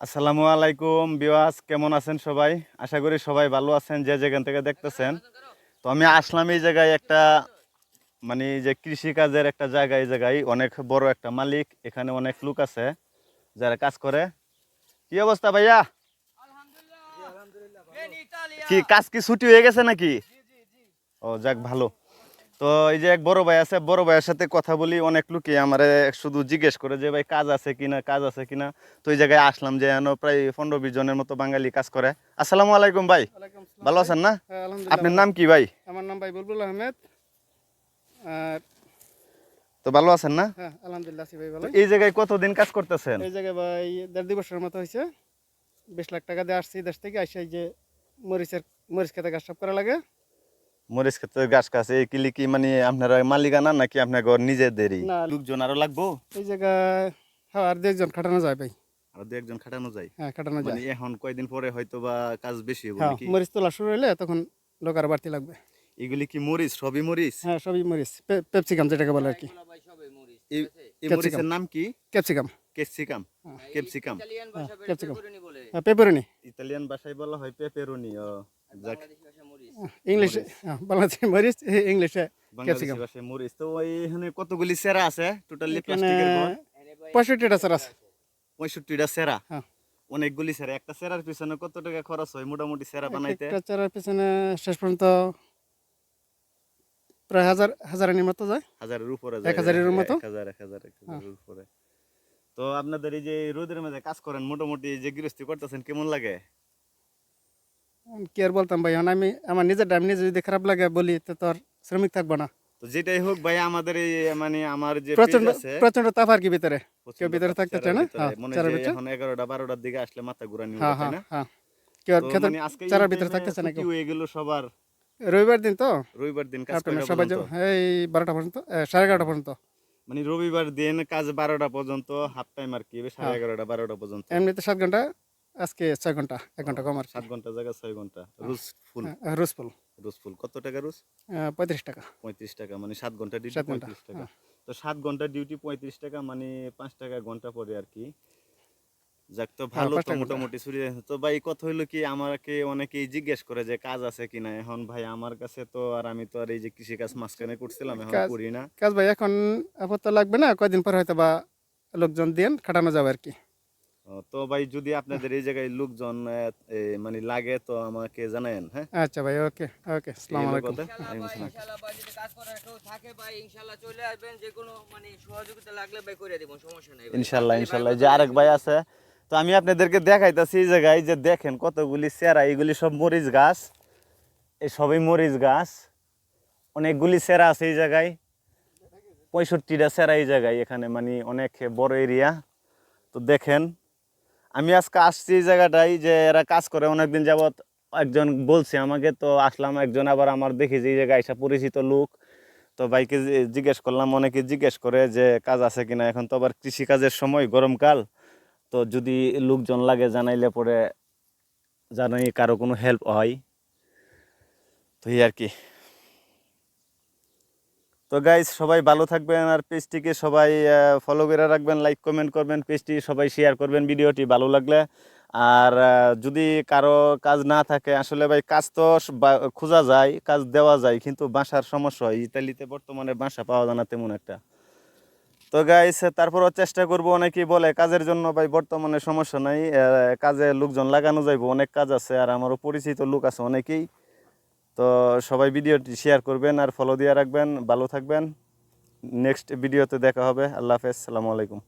আসসালামু আলাইকুম বিওয়াস, কেমন আছেন সবাই? আশা করি সবাই ভালো আছেন যে যেখান থেকে দেখতেছেন। তো আমি আসলাম এই জায়গায় একটা মানে যে কৃষি কাজের একটা জায়গা, এই জায়গায় অনেক বড় একটা মালিক, এখানে অনেক লোক আছে যারা কাজ করে। কি অবস্থা ভাইয়া? কি কাজ কি ছুটি হয়ে গেছে নাকি? ও যাক, ভালো। তো এই যে এক বড় ভাই আছে, বড় ভাইয়ের সাথে কথা বলি। অনেক লোকই আমারে শুধু জিজ্ঞেস করে যে ভাই কাজ আছে কিনা, কাজ আছে কিনা। তো এই জায়গায় আসলাম যে প্রায় 15-20 জনের মতো বাঙালি কাজ করে। আসসালামু আলাইকুম ভাই, ওয়ালাইকুম আসসালাম ভালো ভাই। আছেন না? হ্যাঁ, আলহামদুলিল্লাহ আপনার ভালো। নাম কি ভাই? আমার নাম ভাই বুলবুল আহমেদ। আর তো ভালো আছেন না? হ্যাঁ, আলহামদুলিল্লাহ আছি ভাই তো ভালোই। এই জায়গায় কতদিন কাজ করতেছেন? এই জায়গায় ভাই 1.5-2 বছরের মতো হয়েছে। 20 লাখ টাকা দিয়ে আসছি দেশ থেকে। আসে এই যে মরিচ খেতে গাছ সাফ করা লাগে। মরিচ ক্ষেত্রে গাছ কাছে এই কিলি কি মানে আপনারা মালিকানা নাকি আপনার ঘর নিজেদেরই? না, লোকজন আরো লাগবো? এই জায়গায় হ্যাঁ আর 2 জন খাটানো যায় ভাই। আরো 2-1 জন খাটানো যায়? হ্যাঁ, খাটানো মানে যায়। এখন কয়দিন পরে হয়তো বা কাজ বেশি হবে হ্যাঁ, নাকি? মরিচ তোলা শুরু হলে তখন লোক আরো বাড়তি লাগবে। এগুলি কি মরিচ, সবই মরিচ? হ্যাঁ, সবই মরিচ। পেপসিকাম যেটাকে বলে আর কি। এই এই ক্যাপসিকাম। মরিচের নাম কি? ক্যাপসিকাম। ক্যাপসিকাম। ক্যাপসিকাম হ্যাঁ, ক্যাপসিকাম। হ্যাঁ, পেপারনি। ইতালিয়ান ভাষায় বলা হয় পেপেরোনি। ও যাক, ইংলিশে মরিচ। বাংলাদেশি মরিচ, ইংলিশে বাংলাদেশি ক্যাপসিকাম। ভাষায় মরিচ। তো ওই এখানে কতগুলি সেরা আছে টোটালি এখানে প্লাস্টিকের ঘর? 65টা স্যার আছে। 65টা সেরা? হ্যাঁ, অনেকগুলি সেরা। একটা সেরার পিছনে কত টাকা খরচ হয় মোটামুটি সেরা এক বানাইতে? একটা চারার পিছনে শেষ পর্যন্ত প্রায় হাজারের মতো যায়। হাজারের উপরে যায়? 1,000-এর মতো। 1,000 হ্যাঁ, উপরে। তো আপনাদের এই যে রোদের মধ্যে কাজ করেন, মোটামুটি যে গৃহস্থী করতেছেন কেমন লাগে? কি আর বলতাম ভাই, এখন আমার নিজের টাইম নিজে যদি খারাপ লাগে বলি তো আর শ্রমিক থাকবো না। তো যেটাই হোক ভাই, আমাদের এই মানে আমার যে পেজ প্রচন্ড আছে, প্রচন্ড তাপ আর কি ভিতরে। কেউ প্রচন্ড ভিতরে তাপ থাকতে চেরার চায় না। ভিতরে। হ্যাঁ, মনে হয় চারার যে ভিতরে। এখন 11টা-12টার দিকে আসলে মাথা ঘুরানি উঠে, হ্যাঁ, তাই হ্যাঁ, না? হ্যাঁ। কেউ আর তো খেতে মানে আজকে এই চারার ভিতরে টাইমে থাকতেছে না ছুটি কেউ। হয়ে গেল সবার। রবিবার দিন তো রবিবার দিন কাজ আফটারনুন কয়টা সবাই পর্যন্ত? এই 12টা পর্যন্ত, 11:30 পর্যন্ত। মানে রবিবার দিন কাজ 12টা পর্যন্ত, হাফ টাইম আর কি হ্যাঁ, 11:30-12টা পর্যন্ত। এমনিতে 7 ঘন্টা, আজকে 6 ঘন্টা, 1 ঘন্টা কম আর কি। 7 ঘন্টা জায়গা 6 ঘন্টা। রোজ ফুল? হ্যাঁ, রোজফুল। রোজ ফুল কত টাকা রোজ? 35 টাকা। 35 টাকা। মানে 7 ঘন্টা ডিউটি 7 ঘন্টা। 35 টাকা। হ্যাঁ, তো 7 ঘন্টা ডিউটি 35 টাকা, মানে 5 টাকা ঘন্টা পড়ে আর কি। যাক, তো হ্যাঁ, ভালো, 5 তো টাকা ঘন্টা। মোটামুটি ছুটি। তো ভাই কথা হইলো কি, আমাকে অনেকেই জিজ্ঞেস করে যে কাজ আছে কিনা। এখন ভাই আমার কাছে তো আর, আমি তো আর এই যে কৃষি কাজ মাঝখানে করছিলাম, এখন কাজ করি না। কাজ ভাই এখন আপাতত লাগবে না, কয়দিন পর হয়তো বা লোকজন দিয়ে খাটানো যাবে আর কি। তো ভাই যদি আপনাদের এই জায়গায় লোকজন মানে লাগে তো আমাকে জানায়েন, হ্যাঁ? আচ্ছা ভাই, ওকে ওকে, এই আসসালামু হলো আলাইকুম। কথা। ইনশাআল্লাহ ভাই, যদি কাজ করার কেউ থাকে ভাই, ইনশাআল্লাহ চলে আসবেন। যে কোনো মানে সহযোগিতা লাগলে ভাই করে দেব, সমস্যা নাই ভাই। ইনশাল্লাহ, খালি ইনশাল্লাহ। ভাই এই যে আরেক ভাই আছে, তো আমি আপনাদেরকে দেখাইতেছি এই জায়গায় যে দেখেন কতগুলি সেরা, এইগুলি সব মরিচ গাছ। এই সবই মরিচ গাছ। অনেকগুলি সেরা আছে এই জায়গায়। 65টা সেরা এই জায়গায়, এখানে মানে অনেক বড় এরিয়া। তো দেখেন, আমি আজকে আসছি এই জায়গাটায় যে এরা কাজ করে অনেকদিন যাবত। একজন বলছে আমাকে, তো আসলাম। একজন আবার আমার দেখি যে এই জায়গায় এসে পরিচিত লোক। তো ভাইকে জিজ্ঞেস করলাম, অনেকে জিজ্ঞেস করে যে কাজ আছে কিনা। এখন তো আবার কৃষিকাজের সময়, গরমকাল। তো যদি লোকজন লাগে জানাইলে পরে জানাই কারো কোনো হেল্প হয়। তো এই আর কি। তো গাইজ, সবাই ভালো থাকবেন, আর পেজটিকে সবাই ফলো করে রাখবেন, লাইক কমেন্ট করবেন, পেজটি সবাই শেয়ার করবেন ভিডিওটি ভালো লাগলে। আর যদি কারো কাজ না থাকে, আসলে ভাই কাজ তো খোঁজা যায়, কাজ দেওয়া যায়, কিন্তু বাসার সমস্যা হয়। ইতালিতে বর্তমানে বাসা পাওয়া যায় না তেমন একটা। তো গাইস, তারপরও চেষ্টা করব। অনেকেই বলে কাজের জন্য ভাই বর্তমানে সমস্যা নাই, কাজে লোকজন লাগানো যাইব, অনেক কাজ আছে। আর আমারও পরিচিত লোক আছে অনেকেই। তো সবাই ভিডিওটি শেয়ার করবেন আর ফলো দিয়ে রাখবেন। ভালো থাকবেন। নেক্সট ভিডিওতে দেখা হবে। আল্লাহ হাফেজ, আসসালামু আলাইকুম।